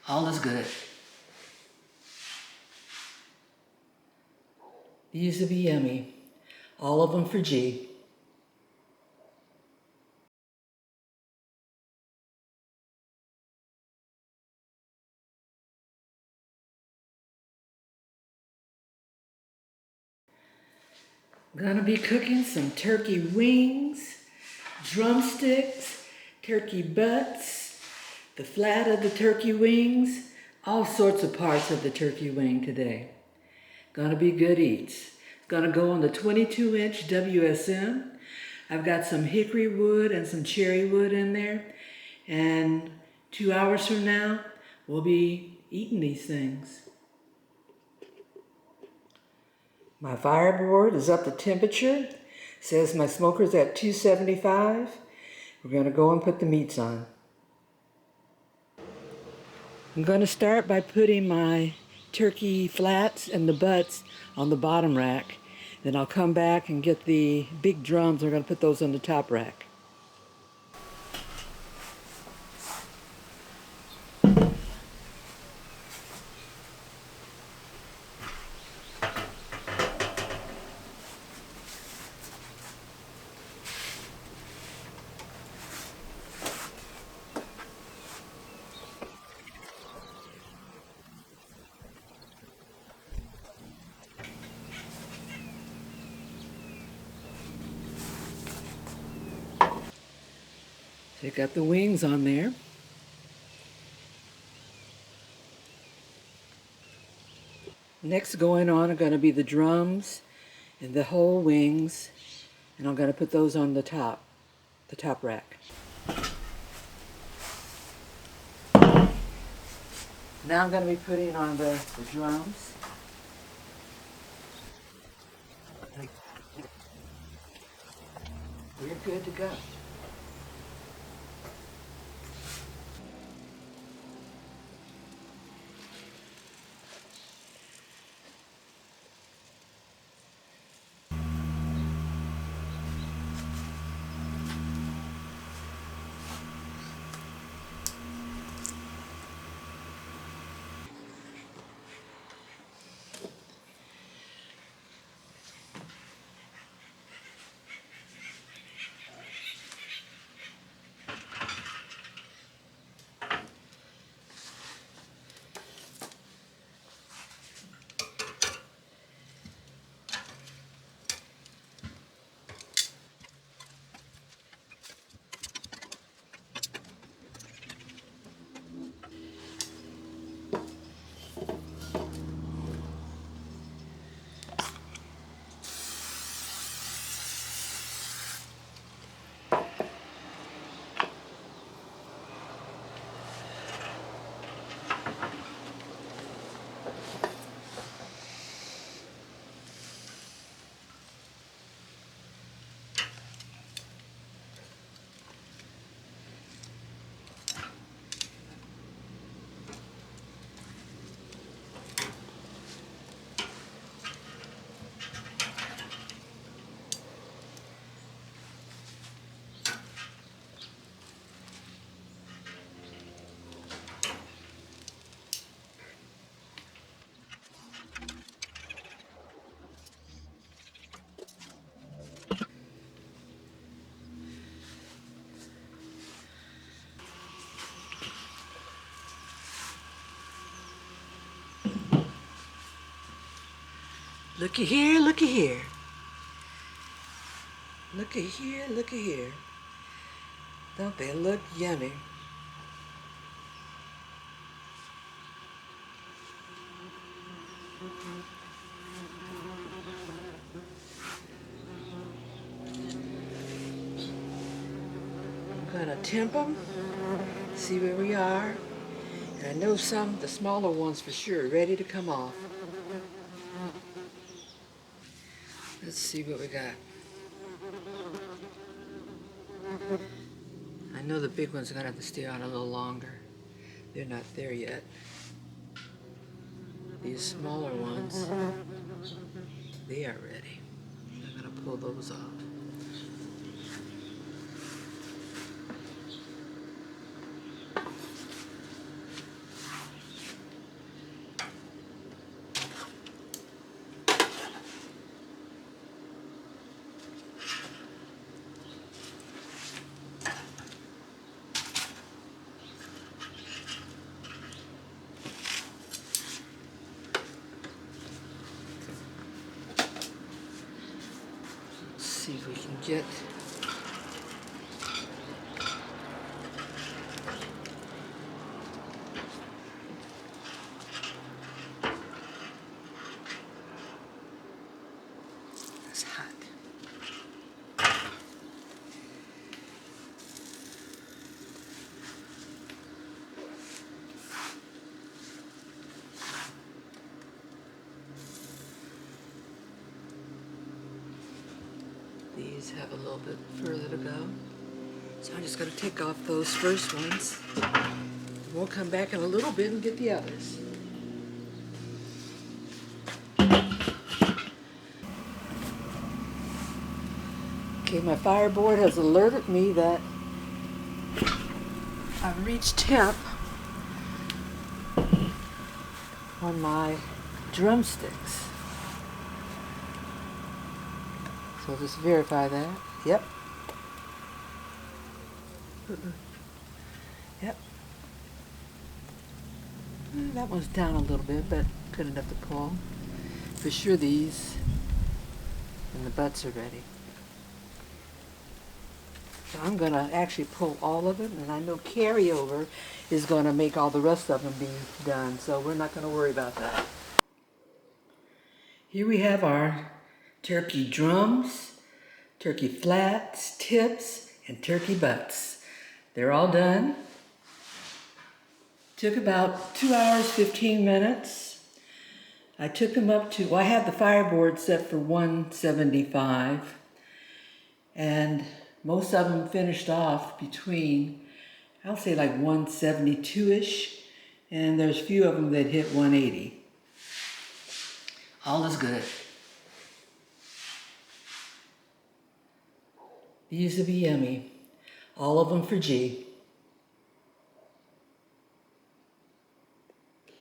All is good. These will be yummy. All of them for G. Gonna be cooking some turkey wings, drumsticks, turkey butts, the flat of the turkey wings, all sorts of parts of the turkey wing today. Gonna be good eats. Gonna go on the 22-inch WSM. I've got some hickory wood and some cherry wood in there. And 2 hours from now, we'll be eating these things. My fireboard is up to temperature. Says my smoker's at 275. We're gonna go and put the meats on. I'm gonna start by putting my turkey flats and the butts on the bottom rack. Then I'll come back and get the big drums. We're gonna put those on the top rack. So you got the wings on there. Next going on are going to be the drums and the whole wings, and I'm going to put those on the top rack. Now I'm going to be putting on the drums. We're good to go. Looky here, looky here. Looky here, looky here. Don't they look yummy? I'm gonna temp them, see where we are. And I know the smaller ones for sure, ready to come off. Let's see what we got. I know the big ones are gonna have to stay on a little longer. They're not there yet. These smaller ones, they are ready. I'm gonna pull those off. see if we can get it's hot. These have a little bit further to go. So I'm just going to take off those first ones. We'll come back in a little bit and get the others. Okay, my fireboard has alerted me that I've reached temp on my drumsticks. So just verify that. Yep. Yep. That one's down a little bit, but good enough to pull. For sure these and the butts are ready. So I'm going to actually pull all of it, and I know carryover is going to make all the rest of them be done, so we're not going to worry about that. Here we have our turkey drums, turkey flats, tips, and turkey butts. They're all done. Took about 2 hours, 15 minutes. I took them up to, well, I had the fireboard set for 175, and most of them finished off between, I'll say like 172-ish, and there's a few of them that hit 180. All is good. These will be yummy. All of them for G.